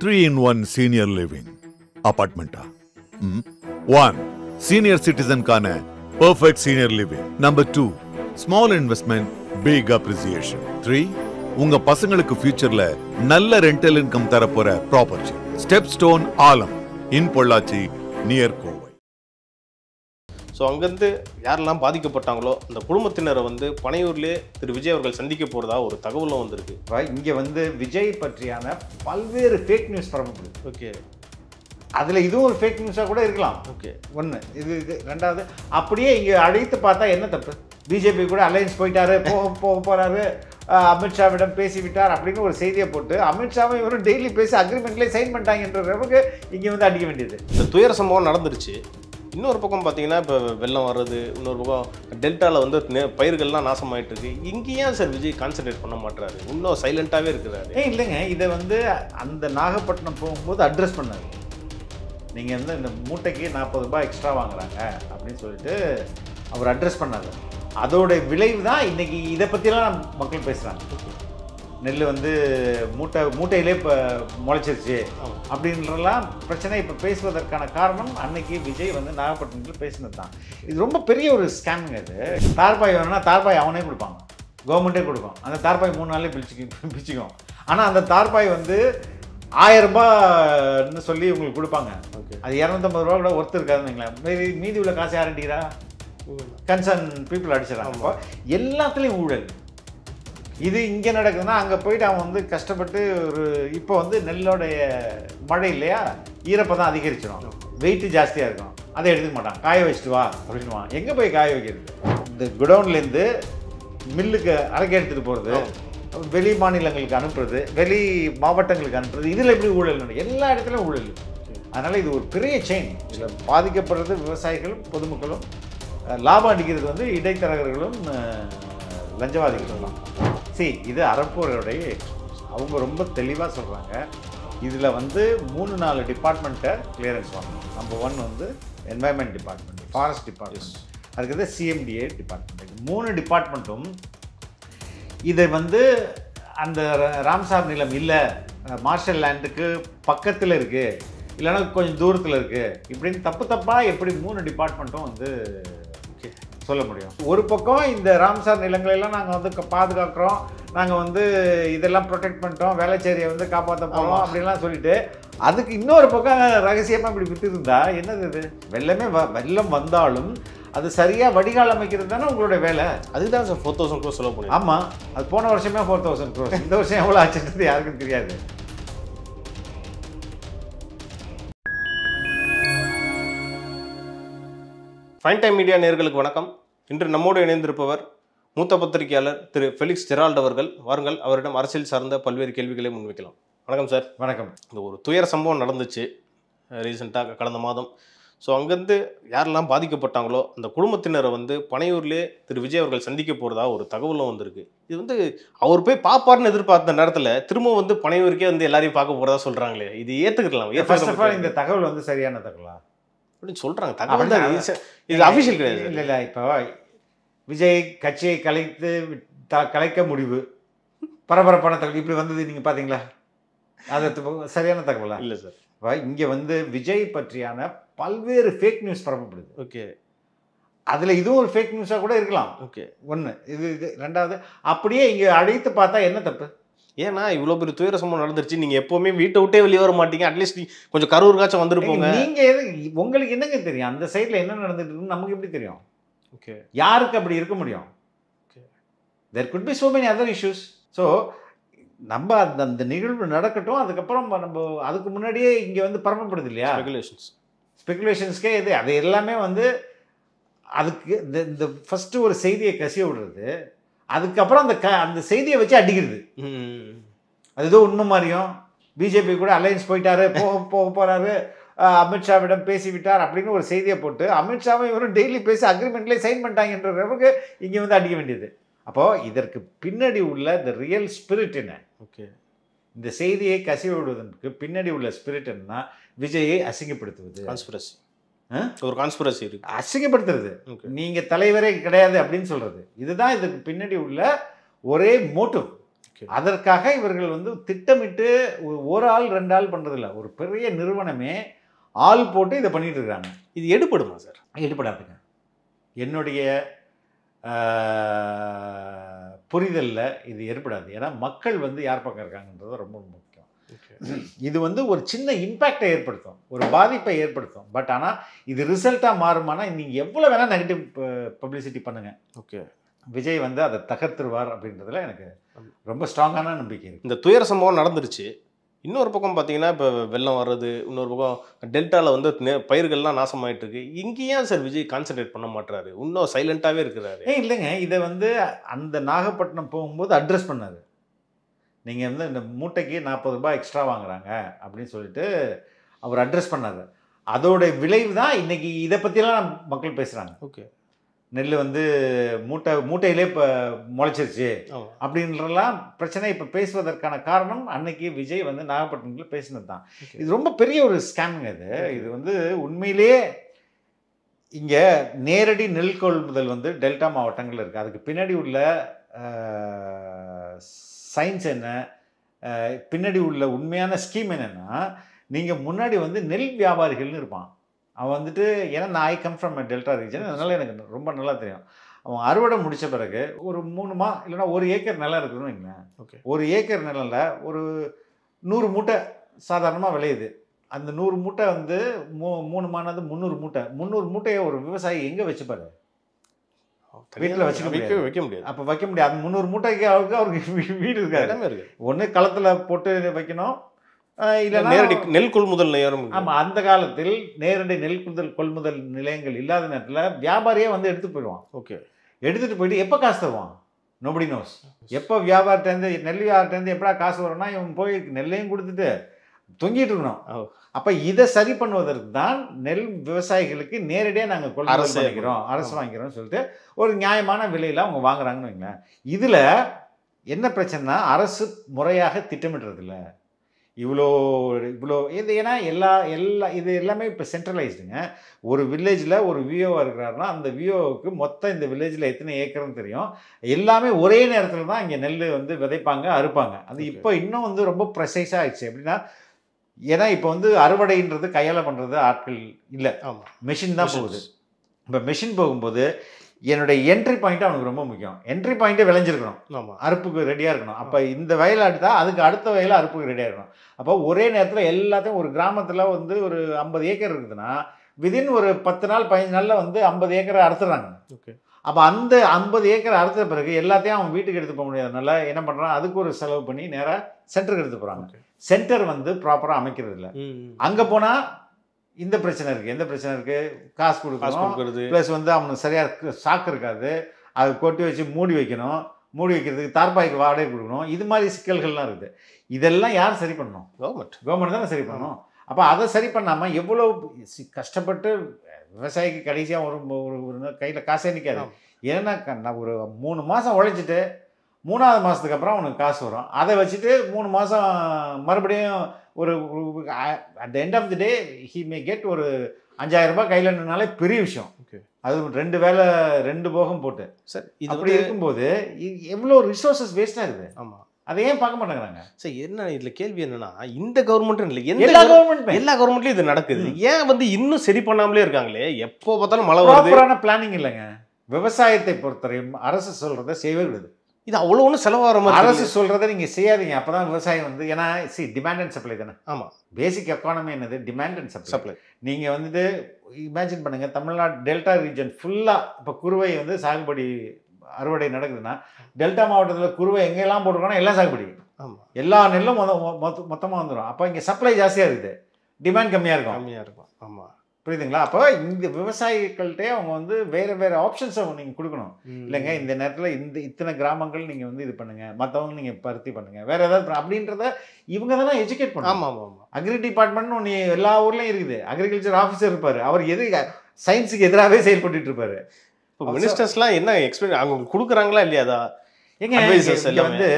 3-in-1 senior living apartment. 1. Senior citizen kana perfect senior living. Number 2. Small investment, big appreciation. 3. உங்க பசங்களுக்கு ஃபியூச்சர்ல நல்ல rental income தரப்போற property. ஸ்டெப்ஸ்டோன் ஆலம் இன் Pollachi near Kovai. So அங்கேருந்து யாரெல்லாம் பாதிக்கப்பட்டாங்களோ அந்த குடும்பத்தினரை பனையூர்லேயே திரு விஜய் அவர்கள் சந்திக்க போகிறதா ஒரு தகவலும் வந்திருக்கு. இங்கே விஜய் பற்றியான பல்வேறு ஃபேக் நியூஸ் பரப்பப்படுது. ஓகே, அதில் இதுவும் ஒரு ஃபேக் நியூஸாக கூட இருக்கலாம். ஓகே, ஒன்று இது ரெண்டாவது, அப்படியே இங்கே அழைத்து பார்த்தா என்ன தப்பு? பிஜேபி கூட அலையன்ஸ் போயிட்டாரு, போகிறாரு, அமித்ஷாவிடம் பேசிவிட்டார் அப்படின்னு ஒரு செய்தியை போட்டு அமித்ஷாவை இவரும் டெய்லி பேசி அக்ரிமெண்ட்லேயே சைன் பண்ணிட்டாங்கன்றவங்க இங்கே அடிக்க வேண்டியது. இந்த துயர சம்பவம் நடந்துருச்சு. இன்னொரு பக்கம் பார்த்தீங்கன்னா இப்போ வெள்ளம் வர்றது, இன்னொரு பக்கம் டெல்டாவில் பயிர்கள்லாம் நாசமாயிட்டு இருக்கு. இங்கேயும் சார் விஜய் கான்சன்ட்ரேட் பண்ண மாட்டாரு, இன்னும் சைலண்டாகவே இருக்கிறாரு. இல்லைங்க, இதை அந்த நாகப்பட்டினம் போகும்போது அட்ரஸ் பண்ணாரு. நீங்கள் இந்த மூட்டைக்கு 40 ரூபாய் எக்ஸ்ட்ரா வாங்குறாங்க அப்படின்னு சொல்லிட்டு அவர் அட்ரஸ் பண்ணாரு. அதோட விளைவு தான் இன்னைக்கு இதை பற்றிலாம் மக்கள் பேசுகிறாங்க. நெல் மூட்டையிலே இப்போ முளைச்சிருச்சு அப்படின்றலாம் பிரச்சனை இப்போ பேசுவதற்கான காரணம் அன்னைக்கு விஜய் நாகப்பட்டினத்தில் பேசினது தான். இது ரொம்ப பெரிய ஒரு ஸ்கேமுங்க. இது தார்பாய் வேணும்னா தார்பாய் அவனே கொடுப்பாங்க, கவர்மெண்ட்டே கொடுக்கும். அந்த தார்பாய் 3 நாள்லேயே பிரிச்சுக்கும். ஆனால் அந்த தார்பாய் 1000 ரூபான்னு சொல்லி உங்களுக்கு கொடுப்பாங்க. அது 250 ரூபா கூட ஒருத்தர் இருக்காதுங்களா? மீதி உள்ள காசு யார் அடிக்கிறா? கன்சர்ன் பீப்புள் அடிச்சிடறாங்க. எல்லாத்துலேயும் ஊழல். இது இங்கே நடக்குதுன்னா அங்கே போயிட்டு அவன் கஷ்டப்பட்டு ஒரு இப்போ நெல்லோடைய மழை இல்லையா, ஈரப்பதம் அதிகரிச்சிடும், வெயிட்டு ஜாஸ்தியாக இருக்கும், அதை எடுத்துக்க மாட்டான். காய வச்சுட்டு வா அப்படின்வான். எங்கே போய் காய வைக்கிறது? இந்த குடவுன்லேருந்து மில்லுக்கு அரைக்க எடுத்துகிட்டு போகிறது, வெளி மாநிலங்களுக்கு அனுப்புறது, வெளி மாவட்டங்களுக்கு அனுப்புறது, இதில் எப்படி ஊழல்? எல்லா இடத்துலையும் ஊழல். அதனால் இது ஒரு பெரிய செயின். இதில் பாதிக்கப்படுறது விவசாயிகளும் பொதுமக்களும், லாபம் அடிக்கிறது இடைத்தரகர்களும் லஞ்சவாதிகளும் தான். இது அறப்போருடைய அவங்க ரொம்ப தெளிவாக சொல்கிறாங்க. இதில் 3-4 டிபார்ட்மெண்ட்டை கிளியரன்ஸ் வாங்கணும். Number 1 environment department, forest department, அதுக்கு சிஎம்டிஏ டிபார்ட்மெண்ட். 3 டிபார்ட்மெண்ட்டும் இதை அந்த ராம்சார் நிலம் இல்லை, மார்ஷல் லேண்டுக்கு பக்கத்தில் இருக்குது, இல்லைன்னா கொஞ்சம் தூரத்தில் இருக்குது, இப்படின்னு தப்பாக எப்படி 3 டிபார்ட்மெண்ட்டும் சொல்ல முடியும்? ஒரு பக்கம் இந்த ராம்சார் நிலங்களெல்லாம் நாங்கள் பாதுகாக்கிறோம், நாங்கள் இதெல்லாம் ப்ரொடெக்ட் பண்ணிட்டோம், வேலைச்சேரியை காப்பாற்ற போகிறோம் அப்படின்லாம் சொல்லிட்டு, அதுக்கு இன்னொரு பக்கம் ரகசியமாக இப்படி விட்டு இருந்தா என்னது? இது வெள்ளம் வந்தாலும் அது சரியாக வடிகால் அமைக்கிறது தானே உங்களுடைய வேலை. அதுதான் சார் 4000 crore செலவு பண்ணி. ஆமாம், அது போன வருஷமே 4000 crore. இந்த வருஷம் எவ்வளோ ஆச்சுன்றது யாருக்கும் தெரியாது. ஃபைன் டைம் மீடியா நேயர்களுக்கு வணக்கம். இன்று நம்மோடு இணைந்திருப்பவர் மூத்த பத்திரிகையாளர் திரு ஃபெலிக்ஸ் ஜெரால்ட் அவர்கள். வாருங்கள், அவரிடம் அரசியல் சார்ந்த பல்வேறு கேள்விகளை முன்வைக்கலாம். வணக்கம் சார். வணக்கம். இந்த ஒரு துயர சம்பவம் நடந்துச்சு ரீசெண்டாக கடந்த மாதம். ஸோ அங்கேருந்து யாரெல்லாம் பாதிக்கப்பட்டாங்களோ அந்த குடும்பத்தினரை பனையூர்லேயே திரு விஜய் அவர்கள் சந்திக்க போகிறதா ஒரு தகவலும் வந்திருக்கு. இது அவர் போய் பார்ப்பார்னு எதிர்பார்த்த நேரத்தில் திரும்ப பனையூருக்கே எல்லாரையும் பார்க்க போகிறதா சொல்கிறாங்களே, இது ஏற்றுக்கலாம்? இந்த தகவல் சரியான தகவலா அப்படின்னு சொல்கிறாங்க. தகவல் தான், இது அஃபிஷியல் கிடையாது. இல்லை, இப்போ விஜய் கட்சியை கலைக்க முடிவு, பரபரப்பான தகவல் இப்படி வந்தது நீங்கள் பார்த்தீங்களா? அது சரியான தகவலா? இல்லை சார். இங்கே விஜய் பற்றியான பல்வேறு ஃபேக் நியூஸ் பரப்பப்படுது. ஓகே, அதில் இதுவும் ஒரு ஃபேக் நியூஸாக கூட இருக்கலாம். ஓகே, ஒன்று இது ரெண்டாவது, அப்படியே இங்கே அழைத்து பார்த்தா என்ன தப்பு? ஏன்னா இவ்வளோ பெரிய துயர சம்பவம் நடந்துருச்சு, நீங்கள் எப்போவுமே வீட்டை விட்டே வெளியே வர மாட்டீங்க, அட்லீஸ்ட் கொஞ்சம் கரூருக்காச்சும் வந்துருப்போங்க. நீங்கள் உங்களுக்கு என்னங்க தெரியும் அந்த சைடில் என்ன நடந்துட்டு இருக்குன்னு? நமக்கு எப்படி தெரியும்? ஓகே, யாருக்கு அப்படி இருக்க முடியும்? Okay, there could be so many other issues. So நம்ம அந்த நிகழ்வு நடக்கட்டும், அதுக்கப்புறம் நம்ம அதுக்கு முன்னாடியே இங்கே பரப்பப்படுது இல்லையா ஸ்பெகுலேஷன்ஸ்க்கே இது. அது எல்லாமே அதுக்கு இந்த ஃபஸ்ட்டு ஒரு செய்தியை கசிய விடுறது, அதுக்கப்புறம் அந்த செய்தியை வச்சு அடிக்கிறது. அது ஏதோ உண்மை மாதிரியும், பிஜேபி கூட அலையன்ஸ் போயிட்டாரு, போகிறாரு, அமித்ஷாவிடம் பேசிவிட்டார் அப்படின்னு ஒரு செய்தியை போட்டு அமித்ஷாவை இவரும் டெய்லி பேசி அக்ரிமெண்ட்லேயே சைன் பண்ணிட்டாங்கன்றவங்க இங்கே அடிக்க வேண்டியது. அப்போது இதற்கு பின்னாடி உள்ள இந்த ரியல் ஸ்பிரிட் என்ன? ஓகே, இந்த செய்தியை கசிய விடுவதற்கு பின்னாடி உள்ள ஸ்பிரிட் என்ன? விஜயை அசிங்கப்படுத்துவது, கான்ஸ்பிரசி, ஒரு கான்ஸ்பிரசி இருக்கு, அசிங்கப்படுத்துறது, நீங்கள் தலைவரே கிடையாது அப்படின்னு சொல்கிறது. இதுதான் இதுக்கு பின்னாடி உள்ள ஒரே மோட்டிவ். அதற்காக இவர்கள் வந்து திட்டமிட்டு ஒரு ஆள் 2 ஆள் பண்ணுறதில்ல, ஒரு பெரிய நிறுவனமே ஆள் போட்டு இதை பண்ணிட்டு இருக்காங்க. இது எடுபடுமா சார்? எடுபடாதுங்க. என்னுடைய புரிதலில் இது ஏற்படாது. ஏன்னா மக்கள் வந்து யார் பக்கம் இருக்காங்கன்றது ரொம்ப முக்கியம். இது வந்து ஒரு சின்ன இம்பேக்டை ஏற்படுத்தும், ஒரு பாதிப்பை ஏற்படுத்தும். பட் ஆனால் இது ரிசல்ட்டாக மாறுமானா நீங்கள் எவ்வளோ வேணால் நெகட்டிவ் பப்ளிசிட்டி பண்ணுங்கள், ஓகே, விஜய் வந்து அதை தகர்த்துருவார் அப்படின்றதுல எனக்கு ரொம்ப ஸ்ட்ராங்கான நம்பிக்கை இருக்குது. இந்த துயர சம்பவம் நடந்துருச்சு. இன்னொரு பக்கம் பார்த்தீங்கன்னா இப்போ வெள்ளம் வர்றது, இன்னொரு பக்கம் டெல்டாவில் வந்து பயிர்கள்லாம் நாசமாயிட்டு இருக்கு. இங்கேயும் சார் விஜய் கான்சென்ட்ரேட் பண்ண மாட்டாரு, இன்னும் சைலண்டாகவே இருக்கிறாரு. இல்லைங்க, இதை வந்து அந்த நாகப்பட்டினம் போகும்போது அட்ரஸ் பண்ணாரு. நீங்கள் வந்து இந்த மூட்டைக்கு 40 ரூபாய் எக்ஸ்ட்ரா வாங்குறாங்க அப்படின்னு சொல்லிட்டு அவர் அட்ரஸ் பண்ணாரு. அதோட விளைவு தான் இன்னைக்கு இதை பற்றிலாம் மக்கள் பேசுகிறாங்க. ஓகே, நெல் வந்து மூட்டையிலே இப்போ முளைச்சிருச்சு அப்படின்றலாம் பிரச்சனை இப்போ பேசுவதற்கான காரணம் அன்னைக்கு விஜய் வந்து நாகப்பட்டினத்தில் பேசினது தான். இது ரொம்ப பெரிய ஒரு ஸ்கேமுங்க. இது வந்து உண்மையிலேயே இங்கே நேரடி நெல் கொள்முதல் வந்து டெல்டா மாவட்டங்கள் இருக்குது. அதுக்கு பின்னாடி உள்ள சயின்ஸ் என்ன, பின்னாடி உள்ள உண்மையான ஸ்கீம் என்னென்னா, நீங்கள் முன்னாடி வந்து நெல் வியாபாரிகள்னு இருப்பான். அவன் வந்துட்டு, ஏன்னா நான் I come from delta region, அதனால் எனக்கு ரொம்ப நல்லா தெரியும். அவன் அறுவடை முடித்த பிறகு ஒரு 3 இல்லைன்னா 1 ஏக்கர் நிலம் இருக்குதுன்னு வைங்களேன். ஓகே, 1 ஏக்கர் நிலம்ல ஒரு 100 மூட்டை சாதாரணமாக விளையுது. அந்த 100 மூட்டை வந்து 3 மானது 300 மூட்டை. 300 மூட்டையை ஒரு விவசாயி எங்கே வச்சுப்பாரு? வீட்டில் வைக்க முடியாது. அப்போ வைக்க முடியாது. அந்த 300 மூட்டைக்கு அவருக்கு வீடு இருக்காது. ஒன்று களத்தில் போட்டு வைக்கணும், இல்லைன்னா நேரடி நெல் கொள்முதல் நிலையம். ஆமாம், அந்த காலத்தில் நேரடி நெல் கொள்முதல் நிலையங்கள் இல்லாத நேரத்தில் வியாபாரியே வந்து எடுத்துகிட்டு போயிடுவான். ஓகே, எடுத்துகிட்டு போயிட்டு எப்போ காசு தருவான்? Nobody nose. எப்போ வியாபாரத்தேருந்து நெல் வியாபாரத்தேருந்து எப்படா காசு வரும்னா, இவன் போய் நெல்லையும் கொடுத்துட்டு தொங்கிட்டு இருக்கணும். அப்போ இதை சரி பண்ணுவதற்கு தான் நெல் விவசாயிகளுக்கு நேரடியாக நாங்கள் கொள்முதல் பண்ணிக்கிறோம், அரசு வாங்கிக்கிறோம்னு சொல்லிட்டு ஒரு நியாயமான விலையில் அவங்க வாங்குறாங்கன்னு வைங்களேன். இதில் என்ன பிரச்சனைனா, அரசு முறையாக திட்டமிடுறதில்ல. இவ்வளோ இது ஏன்னா எல்லா இது எல்லாமே இப்போ சென்ட்ரலைஸ்டுங்க. ஒரு வில்லேஜில் ஒரு விஓவாக இருக்கிறாருன்னா அந்த விஓவுக்கு மொத்தம் இந்த வில்லேஜில் எத்தனை ஏக்கர்னு தெரியும். எல்லாமே ஒரே நேரத்தில் தான் இங்கே நெல் வந்து விதைப்பாங்க, அறுப்பாங்க. அது இப்போ இன்னும் வந்து ரொம்ப ப்ரெசைஸாக ஆயிடுச்சு. எப்படின்னா, ஏன்னா இப்போ வந்து அறுவடைன்றது கையால் பண்ணுறது ஆட்கள் இல்லை, மெஷின் தான் போகுது. இப்போ மெஷின் போகும்போது என்னுடைய என்ட்ரி பாயிண்ட் அவனுக்கு ரொம்ப முக்கியம். என்ட்ரி பாயிண்ட்டே விளைஞ்சிருக்கணும், அறுப்புக்கு ரெடியாக இருக்கணும். அப்போ இந்த வயலை அடுத்தா அதுக்கு அடுத்த வயலை அறுப்புக்கு ரெடியாக இருக்கணும். அப்போ ஒரே நேரத்தில் எல்லாத்தையும் ஒரு கிராமத்தில் வந்து ஒரு 50 ஏக்கர் இருக்குதுன்னா விதின் ஒரு 10 நாள் 15 நாளில் வந்து 50 ஏக்கரை அறுத்துறாங்க. ஓகே, அப்போ அந்த 50 ஏக்கர் அறுத்த பிறகு எல்லாத்தையும் அவன் வீட்டுக்கு எடுத்து போக முடியாதனால என்ன பண்ணுறான், அதுக்கு ஒரு செலவு பண்ணி நேராக சென்டருக்கு எடுத்து போகிறாங்க. சென்டர் வந்து ப்ராப்பராக அமைக்கிறது இல்லை. அங்கே போனால் இந்த பிரச்சனை இருக்குது. எந்த பிரச்சனை இருக்குது? காசு கொடுக்குறது, ப்ளஸ் வந்து அவனுக்கு சரியாக ஸ்டாக் இருக்காது, அது கொட்டி வச்சு மூடி வைக்கணும், மூடி வைக்கிறதுக்கு தார்பாய்க்கு வாடகை கொடுக்கணும். இது மாதிரி சிக்கல்கள்லாம் இருக்குது. இதெல்லாம் யார் சரி பண்ணணும்? கவர்மெண்ட் தானே சரி பண்ணணும். அப்போ அதை சரி பண்ணாமல் எவ்வளோ கஷ்டப்பட்டு விவசாயிக்கு கடைசியாக ஒரு கையில் காசே நிற்காது. ஏன்னா நான் ஒரு 3 மாதம் உழைச்சிட்டு 3ஆவது மாதத்துக்கு அப்புறம் அவனுக்கு காசு வரும். அதை வச்சுட்டு 3 மாதம் மறுபடியும் ஒரு at the end of the day he may get ஒரு 5000 ரூபாய் கையில் நின்னாலே பெரிய விஷயம். அது 2 வேலை 2 போகம் போட்டு சார் அப்படி இருக்கும்போது எவ்வளோ ரிசோர்ஸஸ் வேஸ்ட் ஆகுது. ஆமாம், அதை ஏன் பார்க்க மாட்டேங்கிறாங்க? சார் என்ன இதில் கேள்வி என்னன்னா, இந்த கவர்மெண்ட்டும் இல்லை, எல்லா கவர்மெண்ட்லையும் இது நடக்குது. ஏன் வந்து இன்னும் சரி பண்ணாமலே இருக்காங்களே? எப்போ பார்த்தாலும் மழை வருது. ப்ராப்பரான பிளானிங் இல்லைங்க. விவசாயத்தை பொறுத்தவரையும் அரசு சொல்கிறத செய்யவே விடுது. இது அவ்வளோ ஒன்றும் செலவாகிற மாதிரி. அரசு சொல்கிறத நீங்கள் செய்யாதீங்க, அப்போ தான் விவசாயம் வந்து, ஏன்னா டிமாண்ட் அண்ட் சப்ளை தானே. ஆமாம், பேசிக் எக்கானமி என்னது? Demand and supply. நீங்கள் வந்துட்டு இமேஜின் பண்ணுங்கள், தமிழ்நாடு டெல்டா ரீஜன் ஃபுல்லாக இப்போ குறுவை வந்து சாகுபடி அறுவடை நடக்குதுன்னா, டெல்டா மாவட்டத்தில் குறுவை எங்கெல்லாம் போட்டிருக்கோன்னா எல்லாம் சாகுபடி. ஆமாம், எல்லா நெல்லும் மொத்தமாக வந்துடும். அப்போ இங்கே சப்ளை ஜாஸ்தியாக இருக்குது, டிமாண்ட் கம்மியாக இருக்கும். ஆமாம், புரியுதுங்களா? அப்போ இந்த விவசாயிகள்கிட்டே அவங்க வந்து வேறு ஆப்ஷன்ஸை நீங்கள் கொடுக்கணும். இல்லைங்க, இந்த நேரத்தில் இத்தனை கிராமங்கள் நீங்கள் வந்து இது பண்ணுங்கள், மற்றவங்க நீங்கள் பருத்தி பண்ணுங்கள், வேறு ஏதாவது அப்படின்றத இவங்க தானே எஜுகேட் பண்ணணும். ஆமாம், அக்ரி டிபார்ட்மெண்ட் ஒன்று எல்லா ஊர்லேயும் இருக்குது. அக்ரிகல்ச்சர் ஆஃபீஸர் இருப்பார், அவர் சயின்ஸுக்கு எதிராகவே செயல்பட்டு இருப்பார். இப்போ மினிஸ்டர்ஸ்லாம் என்ன எக்ஸ்பிளைன் அவங்க கொடுக்குறாங்களா இல்லையாதா? எங்க வந்து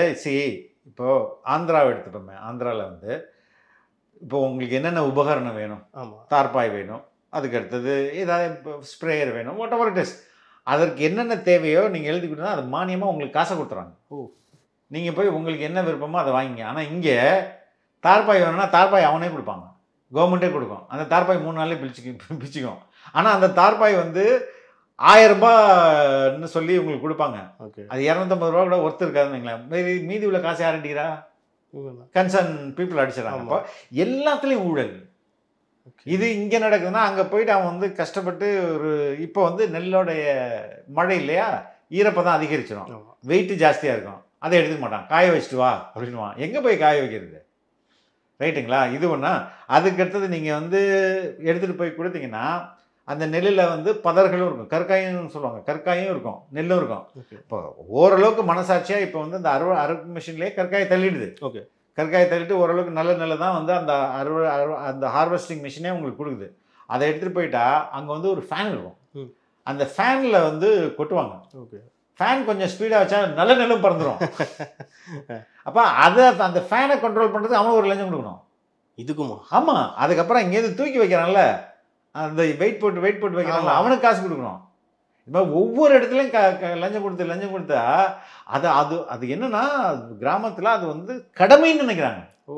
இப்போது ஆந்திராவை எடுத்துட்டோமே, ஆந்திராவில் வந்து இப்போ உங்களுக்கு என்னென்ன உபகரணம் வேணும்? ஆமாம், தார்பாய் வேணும், அதுக்கு அடுத்தது ஏதாவது ஸ்ப்ரேயர் வேணும், வாட் எவர் இட் இஸ். அதற்கு என்னென்ன தேவையோ நீங்கள் எழுதி கொடுத்தா அது மானியமாக உங்களுக்கு காசை கொடுத்துறாங்க. நீங்கள் போய் உங்களுக்கு என்ன விருப்பமோ அதை வாங்கிங்க. ஆனால் இங்கே தார்பாய் வேணும்னா தார்பாய் அவனே கொடுப்பாங்க, கவர்மெண்ட்டே கொடுக்கும். அந்த தார்பாய் 3 நாள்லேயே பிரிச்சுக்கும். ஆனால் அந்த தார்பாய் வந்து 1000 ரூபான்னு சொல்லி உங்களுக்கு கொடுப்பாங்க. ஓகே, அது 250 ரூபா கூட ஒருத்தர் இருக்காதுன்னு வைங்களேன். மீதி உள்ள காசு யார் அடிக்கிறா? கன்சர்ன் பீப்புள் அடிச்சிடறாங்க. அப்போ எல்லாத்துலேயும் ஊழல். இது இங்கே நடக்குதுன்னா அங்கே போயிட்டு அவன் வந்து கஷ்டப்பட்டு இப்போ வந்து நெல்லோடைய மழை இல்லையா, ஈரப்பதம் அதிகரிச்சிடும், வெயிட்டு ஜாஸ்தியாக இருக்கும், அதை எடுத்துக்க மாட்டான். காய வச்சுட்டு வா அப்படின்வான். எங்கே போய் காய வைக்கிறது? ரைட்டுங்களா? இது ஒன்றா. அதுக்கடுத்தது நீங்கள் வந்து எடுத்துகிட்டு போய் கொடுத்தீங்கன்னா அந்த நெல்லில் வந்து பதர்களும் இருக்கும், கற்காயும் சொல்லுவாங்க, கற்காயும் இருக்கும், நெல்லும் இருக்கும். இப்போ ஓரளவுக்கு மனசாட்சியாக இப்போ வந்து அந்த அறுப்பு மிஷின்லேயே கற்காயை தள்ளிடுது. ஓகே, கற்காயை தள்ளிட்டு ஓரளவுக்கு நல்ல நெல்லை தான் வந்து அந்த அந்த ஹார்வெஸ்டிங் மிஷினே உங்களுக்கு கொடுக்குது. அதை எடுத்துகிட்டு போயிட்டா அங்கே வந்து ஒரு ஃபேன் இருக்கும். அந்த ஃபேனில் வந்து கொட்டுவாங்க. ஓகே, ஃபேன் கொஞ்சம் ஸ்பீடாக வச்சா நல்ல நெல்லும் பறந்துடும். அப்போ அதை அந்த ஃபேனை கண்ட்ரோல் பண்ணுறது அவன் ஒரு லஞ்சம் கொடுக்கணும். இதுக்குமா? ஆமாம். அதுக்கப்புறம் இங்கேருந்து தூக்கி வைக்கிறான்ல, அந்த வெயிட் போட்டு வைக்கிறான்ல, அவனுக்கு காசு கொடுக்கணும். இப்போ ஒவ்வொரு இடத்துலையும் லஞ்சம் கொடுத்தா அது அது அது என்னன்னா கிராமத்தில் அது வந்து கடமைன்னு நினைக்கிறாங்க. ஓ,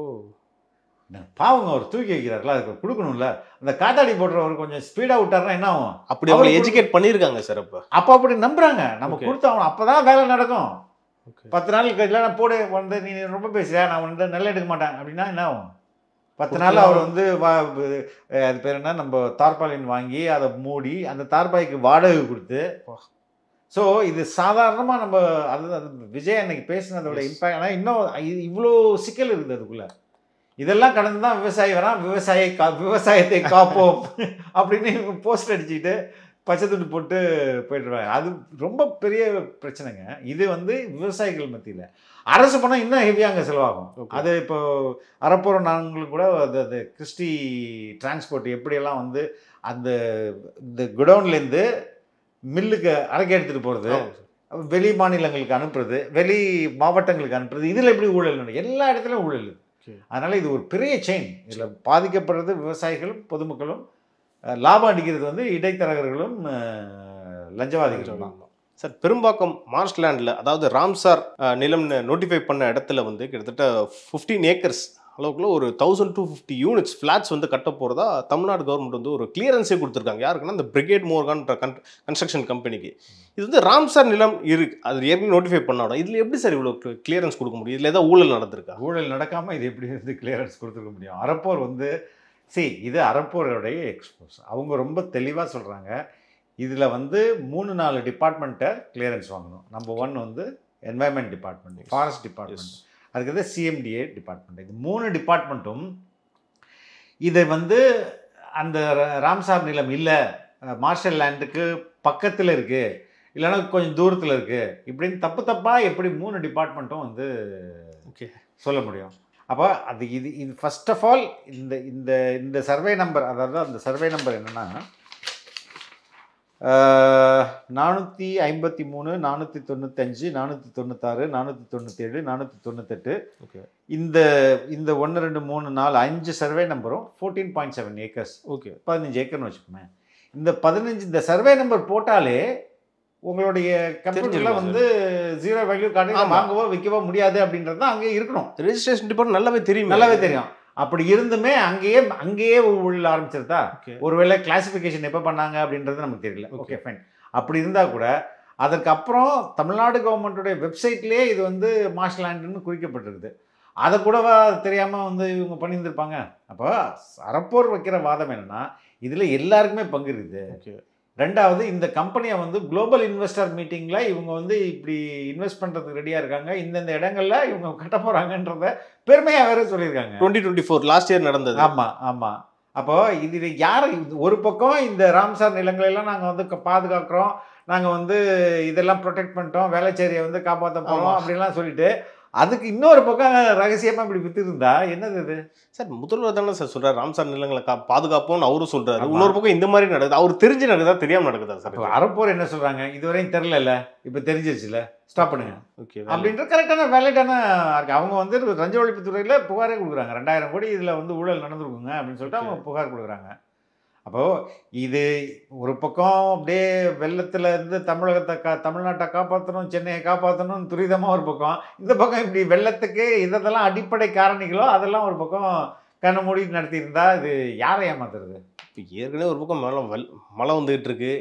பாவங்க, அவர் தூக்கி வைக்கிறாருல, அதுக்கு கொடுக்கணும்ல. அந்த காத்தாடி போடுறவர் கொஞ்சம் ஸ்பீடாக விட்டாருன்னா என்ன ஆகும்? அப்படி அவங்களை எஜுகேட் பண்ணியிருக்காங்க சார். அப்போ அப்படி நம்புறாங்க. நம்ம கொடுத்தாகணும், அப்போ தான் வேலை நடக்கும். 10 நாள் கழிச்சு நான் போடு வந்து நீ ரொம்ப பேசுறியா, நான் வந்து நெல் எடுக்க மாட்டேன் அப்படின்னா என்ன ஆகும்? 10 நாள் அவர் வந்து அது பேர் என்ன, நம்ம தார்பாலின் வாங்கி அதை மூடி அந்த தார்பாய்க்கு வாடகை கொடுத்து. ஸோ இது சாதாரணமாக நம்ம அது விஜய் அன்னைக்கு பேசினதோட இம்பேக்ட். ஆனால் இன்னும் இவ்வளோ சிக்கல் இருக்குது அதுக்குள்ள. இதெல்லாம் கடந்து தான் விவசாயி வரான். விவசாயத்தை காப்போம் அப்படின்னு இவங்க போஸ்ட் அடிச்சுக்கிட்டு பச்சை துண்டு போட்டு போயிட்டுருவாங்க. அது ரொம்ப பெரிய பிரச்சனைங்க. இது வந்து விவசாயிகள் மத்தியில். அரசு பணம் இன்னும் ஹெவியாக அங்கே செலவாகும். அது இப்போ அறப்போகிற நாங்களுக்கு கூட அது கிறிஸ்டி டிரான்ஸ்போர்ட் எப்படியெல்லாம் வந்து அந்த இந்த குடவுன்லேருந்து மில்லுக்கு அரைக்க எடுத்துகிட்டு போகிறது, வெளி மாநிலங்களுக்கு அனுப்புறது, வெளி மாவட்டங்களுக்கு அனுப்புறது, இதில் எப்படி ஊழல் நடக்கும்? எல்லா இடத்துலையும் ஊழல். அதனால் இது ஒரு பெரிய செயின். இதில் பாதிக்கப்படுறது விவசாயிகளும் பொதுமக்களும், லாபம் அடிக்கிறது வந்து இடைத்தரகர்களும் லஞ்சவாதிகளும் தான். சார், பெரும்பாக்கம் மார்ஷ்லேண்டில், அதாவது ராம்சார் நிலம்னு நோட்டிஃபை பண்ண இடத்துல வந்து கிட்டத்தட்ட 15 ஏக்கர்ஸ் அளவுக்குள்ள ஒரு 1250 யூனிட்ஸ் ஃப்ளாட்ஸ் வந்து கட்ட போகிறதா தமிழ்நாடு கவர்மெண்ட் வந்து ஒரு கிளியரன்ஸே கொடுத்துருக்காங்க. யாருக்குன்னா இந்த பிரிகேட் மோர்கான்ற கன்ஸ்ட்ரக்ஷன் கம்பெனிக்கு. இது வந்து ராம்சார் நிலம் இருக்கு, அது ஏற்கனவே நோட்டிஃபை பண்ணாலும் இதில் எப்படி சார் இவ்வளோ கிளியரன்ஸ் கொடுக்க முடியும்? இதில் ஏதாவது ஊழல் நடந்திருக்கா? ஊழல் நடக்காமல் இது எப்படி வந்து கிளியரன்ஸ் கொடுத்துருக்க முடியும்? அறப்போர் வந்து இது அறப்போருடைய எக்ஸ்போஸ். அவங்க ரொம்ப தெளிவாக சொல்கிறாங்க, இதில் வந்து 3-4 டிபார்ட்மெண்ட்டை கிளியரன்ஸ் வாங்கணும். நம்பர் 1 வந்து என்வாயன்மெண்ட் டிபார்ட்மெண்ட், ஃபாரஸ்ட் டிபார்ட்மெண்ட், அதுக்கு சிஎம்டிஏ டிபார்ட்மெண்ட். இது 3 டிபார்ட்மெண்ட்டும் இதை வந்து அந்த ராம்சார் நிலம் இல்லை, மார்ஷல் லேண்டுக்கு பக்கத்தில் இருக்குது, இல்லைன்னா கொஞ்சம் தூரத்தில் இருக்குது, இப்படின்னு தப்பாக எப்படி 3 டிபார்ட்மெண்ட்டும் வந்து சொல்ல முடியும்? அப்போ அது இது ஃபர்ஸ்ட் ஆஃப் ஆல் இந்த இந்த இந்த சர்வே நம்பர், அதாவது அந்த சர்வே நம்பர் என்னென்னா 453, 495, 496, 497, 498. இந்த இந்த 1, 2, 3, 4, 5 சர்வே நம்பரும் 14.7 ஏக்கர்ஸ். 15 ஏக்கர்னு வச்சுக்கோமே. இந்த 15 இந்த சர்வே நம்பர் போட்டாலே உங்களுடைய கம்ப்யூட்டரில் வந்து 0 வேல்யூ கார்டு வாங்கவோ விற்கவோ முடியாது அப்படின்றது தான் அங்கே இருக்கணும். ரெஜிஸ்ட்ரேஷன் டிபார்ட்மெண்ட் நல்லாவே தெரியும். அப்படி இருந்துமே அங்கேயே ஊழல் ஆரம்பிச்சிருதா? ஒருவேளை கிளாசிஃபிகேஷன் எப்போ பண்ணாங்க அப்படின்றது நமக்கு தெரியல. Okay fine. அப்படி இருந்தால் கூட அதற்கப்புறம் தமிழ்நாடு கவர்மெண்ட்டுடைய வெப்சைட்லேயே இது வந்து மார்ஷல் லேண்டுன்னு குறிக்கப்பட்டிருக்குது. அதை கூடவா தெரியாமல் வந்து இவங்க பண்ணியிருந்திருப்பாங்க? அப்போ அறப்போர் வைக்கிற வாதம் என்னென்னா, இதில் எல்லாருக்குமே பங்கு இருக்குது. ரெண்டாவது, இந்த கம்பெனியை வந்து குளோபல் இன்வெஸ்டர் மீட்டிங்கில் இவங்க வந்து இப்படி இன்வெஸ்ட் பண்ணுறதுக்கு ரெடியாக இருக்காங்க, இந்தந்த இடங்கள்ல இவங்க கட்ட போகிறாங்கன்றத பெருமையாக வேறு சொல்லியிருக்காங்க. 2024 லாஸ்ட் இயர் நடந்தது. ஆமாம். அப்போது இது யார், ஒரு பக்கம் இந்த ராம்சார் நிலங்களெல்லாம் நாங்கள் வந்து பாதுகாக்கிறோம், நாங்கள் வந்து இதெல்லாம் ப்ரொடெக்ட் பண்ணிட்டோம், வேலைச்சேரியை வந்து காப்பாற்ற போகிறோம் அப்படின்லாம் சொல்லிட்டு, அதுக்கு இன்னொரு பக்கம் ரகசியமாக இப்படி விற்றுருந்தா என்னது இது? சார், முதல்வர் தானே சார் சொல்கிறார் ராம்சார் நிலங்களை பாதுகாப்போம்னு அவரும் சொல்கிறாரு. இன்னொரு பக்கம் இந்த மாதிரி நடக்குது, அவர் தெரிஞ்சு நடக்குதா தெரியாமல் நடக்குதா சார்? அறப்போர் என்ன சொல்கிறாங்க, இதுவரையும் தெரில, இப்போ தெரிஞ்சிருச்சுல, ஸ்டாப் பண்ணுங்க அப்படின்ற கரெக்டான வேலிடான இருக்கு. அவங்க வந்து லஞ்ச ஒழிப்புத்துறையில் புகாரே கொடுக்குறாங்க. 2000 கோடி இதில் வந்து ஊழல் நடந்துருக்குங்க அப்படின்னு சொல்லிட்டு அவங்க புகார் கொடுக்குறாங்க. அப்போது இது ஒரு பக்கம் அப்படியே வெள்ளத்தில் இருந்து தமிழ்நாட்டை காப்பாற்றணும், சென்னையை காப்பாற்றணும் துரிதமாக ஒரு பக்கம், இந்த பக்கம் இப்படி வெள்ளத்துக்கு இதெல்லாம் அடிப்படை காரணிகளோ அதெல்லாம் ஒரு பக்கம் கண்ணை மூடி நடத்தியிருந்தா இது யாரை ஏமாத்துறது? இப்போ ஏற்கனவே ஒரு பக்கம் மழை வந்துகிட்டு இருக்கு,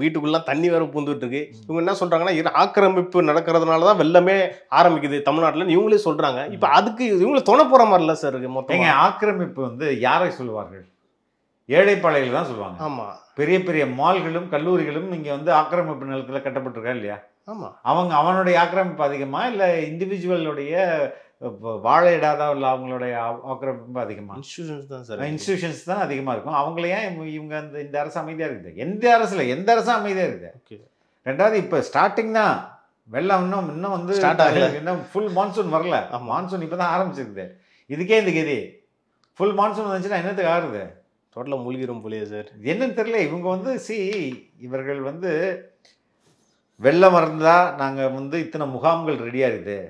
வீட்டுக்குள்ளலாம் தண்ணி வேற பூந்துட்டு இருக்கு. இவங்க என்ன சொல்றாங்கன்னா ஆக்கிரமிப்பு நடக்கிறதுனால தான் வெள்ளமே ஆரம்பிக்குது தமிழ்நாட்டில் இவங்களே சொல்றாங்க. இப்போ அதுக்கு இவங்களை துணை போற மாதிரி இல்லை சார் இருக்கு மொத்தம். ஆக்கிரமிப்பு வந்து யாரை சொல்லுவார்கள்? ஏழைப்பாளையில் தான் சொல்லுவாங்க. ஆமாம், பெரிய பெரிய மால்களும் கல்லூரிகளும் இங்கே வந்து ஆக்கிரமிப்பு நிலத்தில் கட்டப்பட்டிருக்கா இல்லையா? ஆமாம். அவனுடைய ஆக்கிரமிப்பு அதிகமாக இல்லை இண்டிவிஜுவலுடைய வாழை இடாத உள்ள அவங்களுடைய ஆக்கிரமிப்பு அதிகமாக? இன்ஸ்டியூஷன்ஸ் தான் சார், இன்ஸ்டியூஷன்ஸ் தான் அதிகமாக இருக்கும். அவங்களையே இவங்க இந்த அரசு அமைதியாக இருக்குது. எந்த அரசும் அமைதியாக இருக்குது. ரெண்டாவது இப்போ ஸ்டார்டிங் தான் வெள்ளம், இன்னும் வந்து இன்னும் ஃபுல் மான்சூன் வரல. மான்சூன் இப்போ தான் ஆரம்பிச்சிருக்குது. இதுக்கே இந்த கதி ஃபுல் மான்சூன் வந்துச்சுன்னா என்னத்துக்கு ஆகுது? டோட்டலாக மூழ்கிரும் போலியே சார். என்னன்னு தெரியல. இவங்க வந்து இவர்கள் வந்து வெள்ளம் வந்தால் நாங்கள் வந்து இத்தனை முகாம்கள் ரெடியாக இருக்குது,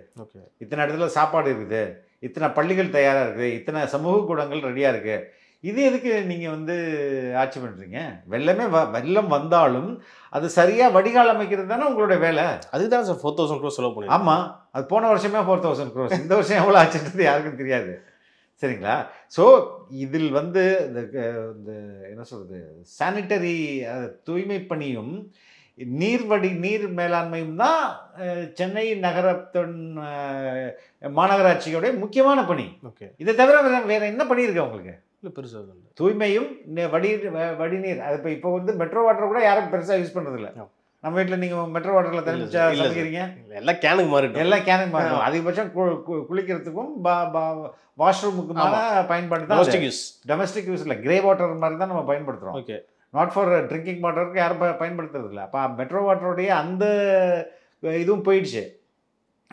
இத்தனை இடத்துல சாப்பாடு இருக்குது, இத்தனை பள்ளிகள் தயாராக இருக்குது, இத்தனை சமூக கூடங்கள் ரெடியாக இருக்குது. இது எதுக்கு நீங்கள் வந்து ஆட்சி பண்ணுறீங்க? வெள்ளம் வந்தாலும் அது சரியாக வடிகால் அமைக்கிறது தானே உங்களோட வேலை. அதுக்கு தான் சார் 4000 crores செலவு பண்ணி. ஆமாம், அது போன வருஷமே 4000 crores. இந்த வருஷம் எவ்வளோ ஆச்சுன்றது யாருக்கும் தெரியாது. சரிங்களா? ஸோ இதில் வந்து இந்த என்ன சொல்கிறது, சானிட்டரி தூய்மை பணியும் நீர் மேலாண்மையும் தான் சென்னை நகரத்தின் மாநகராட்சியோடைய முக்கியமான பணி. இதை தவிர வேற என்ன பணி இருக்கு அவங்களுக்கு? இல்லை பெருசாக தூய்மையும் வடிநீர். அது இப்போ வந்து மெட்ரோ வாட்டர் கூட யாரும் பெருசாக யூஸ் பண்ணுறதில்ல. நம்ம வீட்டில் நீங்கள் மெட்ரோ வாட்டரில் தண்ணி சமைக்கிறீங்க, எல்லாம் கேனுக்கு மாறிடும். அதிகபட்சம் குளிக்கிறதுக்கும் வாஷ்ரூமுக்குமான பயன்பாடு தான். டொமஸ்டிக் யூஸ் இல்லை, கிரே வாட்டர் மாதிரி தான் நம்ம பயன்படுத்துகிறோம். ஓகே, நாட் ஃபார் ட்ரிங்கிங் வாட்டருக்கு யாரும் பயன்படுத்துறது இல்லை. அப்போ மெட்ரோ வாட்டருடைய அந்த இதுவும் போயிடுச்சு,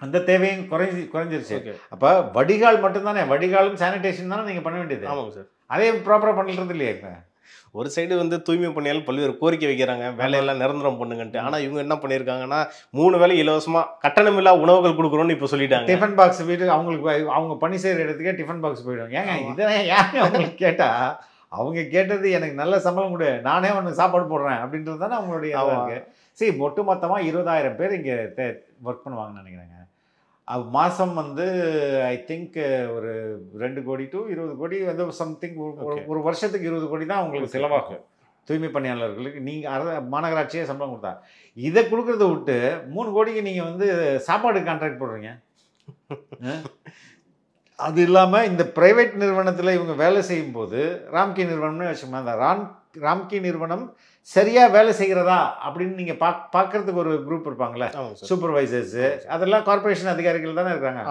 அந்த தேவையும் குறைஞ்சிருச்சு. அப்போ வடிகால் மட்டும்தானே, வடிகாலும் சானிடேஷன் தானே நீங்கள் பண்ண வேண்டியது. ஆமாங்க சார். அதே ப்ராப்பராக பண்ணுறது இல்லையா? ஒரு சைடு வந்து தூய்மை பணியால் பல்வேறு கோரிக்கை வைக்கிறாங்க, வேலையெல்லாம் நிரந்தரம் பண்ணுங்கன்ட்டு. ஆனால் இவங்க என்ன பண்ணியிருக்காங்கன்னா 3 வேளை இலவசமாக கட்டணமில்லா உணவுகள் கொடுக்குறோன்னு இப்போ சொல்லிட்டாங்க. டிஃபன் பாக்ஸ் வீடு அவங்களுக்கு அவங்க பணி செய்கிற இடத்துக்கே டிஃபன் பாக்ஸ் போயிடும். ஏங்க இதெல்லாம் ஏன் அவங்களுக்கு கேட்டால், அவங்க கேட்டது எனக்கு நல்ல சம்பளம் கொடு, நானே உனக்கு சாப்பாடு போடுறேன் அப்படின்றது தானே அவங்களுடைய. சரி, ஒட்டு மொத்தமாக 20,000 பேர் இங்கே ஒர்க் பண்ணுவாங்கன்னு நினைக்கிறேங்க. மாதம் வந்து ஐ திங்க் ஒரு 2 கோடி to 20 கோடி வந்து சம்திங், ஒரு வருஷத்துக்கு 20 கோடி தான் உங்களுக்கு செலவாகும் தூய்மை பணியாளர்களுக்கு. நீங்கள் மாநகராட்சியே சம்பளம் கொடுத்தா, இதை கொடுக்குறத விட்டு 3 கோடிக்கு நீங்கள் வந்து சாப்பாடு கான்ட்ராக்ட் போடுறீங்க. அது இல்லாமல் இந்த ப்ரைவேட் நிறுவனத்தில் இவங்க வேலை செய்யும்போது, ராம்கி நிறுவனம்னு வச்சுக்கோங்க, அந்த ராம்கி நிறுவனம் சரியாக வேலை செய்கிறதா அப்படின்னு நீங்கள் பார்க்கறதுக்கு ஒரு குரூப் இருப்பாங்களே, சூப்பர்வைசர்ஸு, அதெல்லாம் கார்பரேஷன் அதிகாரிகள் தானே இருக்காங்க.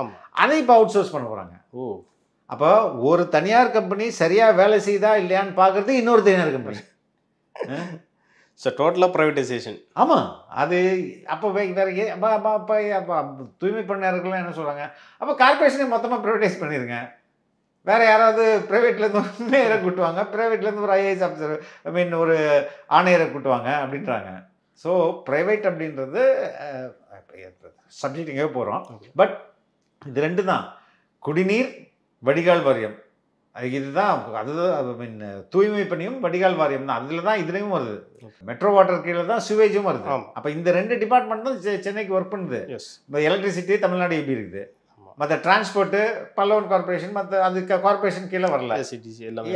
அதை இப்போ அவுட் சோர்ஸ் பண்ண போகிறாங்க. அப்போ ஒரு தனியார் கம்பெனி சரியாக வேலை செய்தா இல்லையான்னு பார்க்குறது இன்னொரு தனியார் கம்பெனி. ஸோ டோட்டலாக ப்ரைவேட்டைசேஷன். ஆமாம், அது அப்போ வேறு அப்போ தூய்மை பணியாளர்கள்லாம் என்ன சொல்கிறாங்க, அப்போ கார்பரேஷனை மொத்தமாக ப்ரைவேட்டைஸ் பண்ணிடுங்க, வேறு யாராவது ப்ரைவேட்லேருந்து மேயரை கூட்டுவாங்க, ப்ரைவேட்லேருந்து ஒரு ஐஏஎஸ் ஆஃபீஸர் ஒரு ஆணையரை கூட்டுவாங்க அப்படின்றாங்க. ஸோ ப்ரைவேட் அப்படின்றது சப்ஜெக்ட் எங்கேயோ போகிறோம். பட் இது 2 தான், குடிநீர் வடிகால் வாரியம், இதுதான். அதுதான் தூய்மை பணியும் வடிகால் வாரியம் தான். அதில் தான் இதுலேயும் வருது. மெட்ரோ வாட்டர் கீழே தான் சிவேஜும் வருது. அப்போ இந்த 2 டிபார்ட்மெண்ட் தான் சென்னைக்கு ஒர்க் பண்ணுது. இப்போ எலக்ட்ரிசிட்டி தமிழ்நாடு எப்படி இருக்குது, மற்ற டிரான்ஸ்போர்ட்டு பல்லவன் கார்பரேஷன், மற்ற அதுக்கு கார்பரேஷன் கீழே வரல,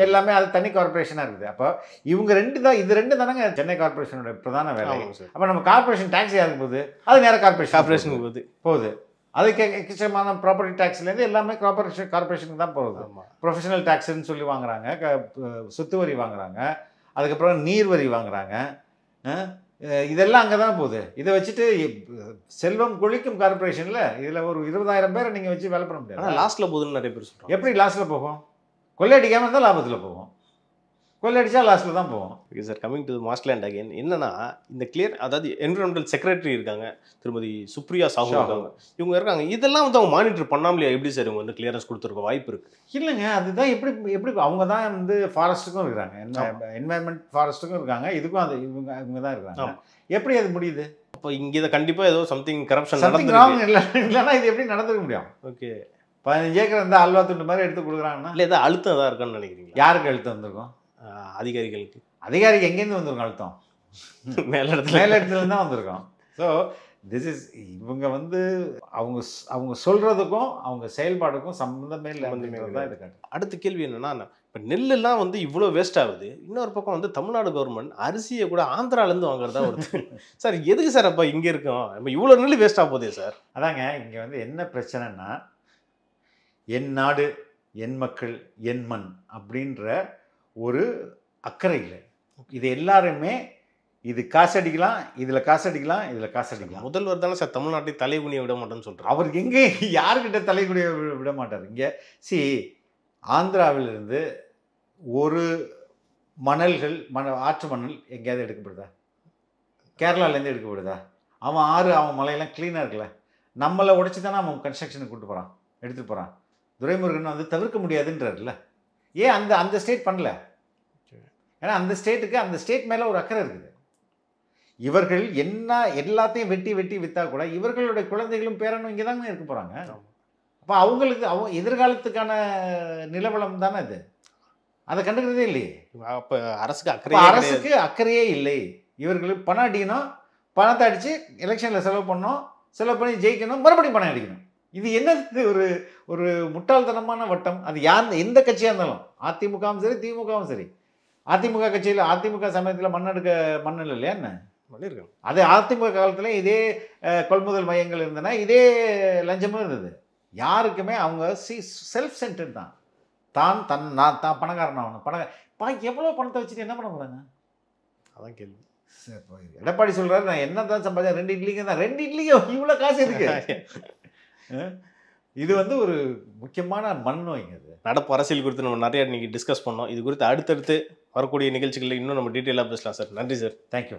எல்லாமே அது தனி கார்பரேஷனாக இருக்குது. அப்போ இவங்க 2 தான், இது 2 தானங்க சென்னை கார்பரேஷனோட பிரதான வேலை. அப்போ நம்ம கார்பரேஷன் டேக்ஸ் யாருக்கு போகுது? அது நேராக கார்பரேஷனுக்கு போகுது. அதுக்கு எக்கச்சக்கமான ப்ராப்பர்ட்டி டேக்ஸ்லேருந்து எல்லாமே கார்பரேஷனுக்கு தான் போகுது. ப்ரொஃபஷனல் டேக்ஸ்ன்னு சொல்லி வாங்குறாங்க, சொத்து வரி வாங்குறாங்க, அதுக்கப்புறம் நீர் வரி வாங்குறாங்க, இதெல்லாம் அங்கே தான் போகுது. இதை வச்சுட்டு செல்வம் கொழிக்கும் கார்பரேஷனில் இதில் ஒரு 20,000 பேரை நீங்கள் வச்சு வேலை பண்ண முடியாது. லாஸ்ட்டில் போகுதுன்னு நிறைய பேர் சொல்கிறாங்க. எப்படி லாஸ்ட்டில் போகும்? கொள்ளையடிக்காமல் இருந்தால் லாபத்தில் போகும், கொள்ளையடிச்சா லாஸ்ட்டில் தான் போகும். Okay sir, coming to Masterland again, என்னன்னா இந்த கிளியர், அதாவது என்விரான்மெண்டல் செக்ரட்டரி இருக்காங்க, திருமதி சுப்ரியா சாஹூ இருக்காங்க, இவங்க இருக்காங்க, இதெல்லாம் வந்து அவங்க மானிட்டர் பண்ணாமலே எப்படி சார் இவங்க வந்து கிளியரன்ஸ் கொடுத்துருக்க வாய்ப்பு இருக்குது? இல்லைங்க, அதுதான் எப்படி அவங்க தான் வந்து ஃபாரஸ்ட்டுக்கும் இருக்கிறாங்க, என்வாயர்மெண்ட் ஃபாரஸ்ட்டுக்கும் இருக்காங்க, இதுக்கும் அது இவங்க தான் இருக்காங்க. எப்படி அது முடியுது? அப்போ இங்கே இதை கண்டிப்பாக ஏதோ சம்திங் கரப்ஷன் இல்லைன்னா இது எப்படி நடந்துக்க முடியும்? ஓகே, 15 ஏக்கர் வந்து அல்வா துண்டு மாதிரி எடுத்து கொடுக்குறாங்கன்னா இல்லை ஏதாவது அழுத்தம் தான் இருக்கான்னு நினைக்கிறீங்க? யாருக்கு அழுத்தம் வந்திருக்கும்? அதிகாரிகளுக்கு. அதிகாரிக்கு எங்கேருந்து வந்திருக்கோம் அழுத்தம்? மேல இடத்துல மேலிடத்துலேருந்து தான் வந்திருக்கோம். ஸோ திஸ் இஸ் இவங்க வந்து அவங்க சொல்கிறதுக்கும் அவங்க செயல்பாடுக்கும் சம்மந்தமே இல்லைன்றது தான் இது காட்டு. அடுத்த கேள்வி என்னன்னா, இப்போ நெல்லுலாம் வந்து இவ்வளோ வேஸ்ட் ஆகுது, இன்னொரு பக்கம் வந்து தமிழ்நாடு கவர்மெண்ட் அரிசியை கூட ஆந்திராலேருந்து வாங்குறதா வருது. சார் எதுக்கு சார் அப்போ இங்கே இருக்கோம், நம்ம இவ்வளோ நெல் வேஸ்ட்டாக போதே சார்? அதாங்க இங்கே வந்து என்ன பிரச்சனைன்னா, என் நாடு என் மக்கள் என் மண் அப்படின்ற ஒரு அக்கறை இல்லை. இது எல்லாருமே இது காசடிக்கலாம், இதில் காசடிக்கலாம், இதில் காசடிக்கலாம். முதல்வர் தானே சார் தமிழ்நாட்டை தலைகுனிய விட மாட்டேன்னு சொல்கிறார். அவர் எங்கே யாருக்கிட்ட தலைக்குடிய விட மாட்டார். இங்கே ஆந்திராவிலிருந்து ஒரு மணல்கள் ஆற்று மணல் எங்கேயாவது எடுக்கப்படுதா? கேரளாலேருந்து எடுக்கப்படுதா? அவன் அவன் மலையெல்லாம் க்ளீனாக இருக்குல்ல, நம்மளை உடைச்சி தானே அவன் கன்ஸ்ட்ரக்ஷனுக்கு கூப்பிட்டு போகிறான், எடுத்துகிட்டு போகிறான். துரைமுருகன் வந்து தவிர்க்க முடியாதுன்றார்ல. ஏன் அந்த ஸ்டேட் பண்ணல? ஏன்னா அந்த ஸ்டேட்டுக்கு அந்த ஸ்டேட் மேலே ஒரு அக்கறை இருக்குது. இவர்கள் எல்லாத்தையும் வெட்டி விற்றா கூட இவர்களுடைய குழந்தைகளும் பேரனும் இங்கே தானே இருக்க போகிறாங்க. அப்போ அவங்களுக்கு எதிர்காலத்துக்கான நிலவளம் தானே அது. அதை கண்டுக்கிறதே இல்லையே. அப்போ அரசுக்கு அக்கறையே இல்லை. இவர்களுக்கு பணம் அடிக்கணும், பணத்தை அடித்து எலெக்ஷனில் செலவு பண்ணி ஜெயிக்கணும், மறுபடியும் பணம் அடிக்கணும். இது என்னது ஒரு முட்டாள்தனமான வட்டம். அது எந்த கட்சியாக இருந்தாலும், அதிமுகவும் சரி திமுகவும் சரி. அதிமுக கட்சியில் அதிமுக சமயத்தில் மண் இல்லையா என்ன பண்ணியிருக்காங்க. அது அதிமுக காலத்தில் இதே கொள்முதல் மையங்கள் இருந்தனா இதே லஞ்சமும் இருந்தது. யாருக்குமே அவங்க செல்ஃப் சென்டர்ட் தான். தான் பணக்காரன் ஆகணும். எவ்வளோ பணத்தை வச்சுட்டு என்ன பண்ண போகிறாங்க? அதான் கேள்வி. எடப்பாடி சொல்கிறாரு, நான் என்ன தான் சம்பாதிச்சேன், 2 இட்லிங்க தான். 2 இட்லிக்கு இவ்வளோ காசு இருக்கு. இது வந்து ஒரு முக்கியமான மண் நோய்ங்க. அது நடப்பு அரசியல் குறித்து நம்ம நிறைய இன்னைக்கு டிஸ்கஸ் பண்ணோம். இது குறித்து அடுத்தடுத்து வரக்கூடிய நிகழ்ச்சிகளில் இன்னும் நம்ம டீட்டெயிலாக பேசலாம் சார். நன்றி சார். தேங்க்யூ.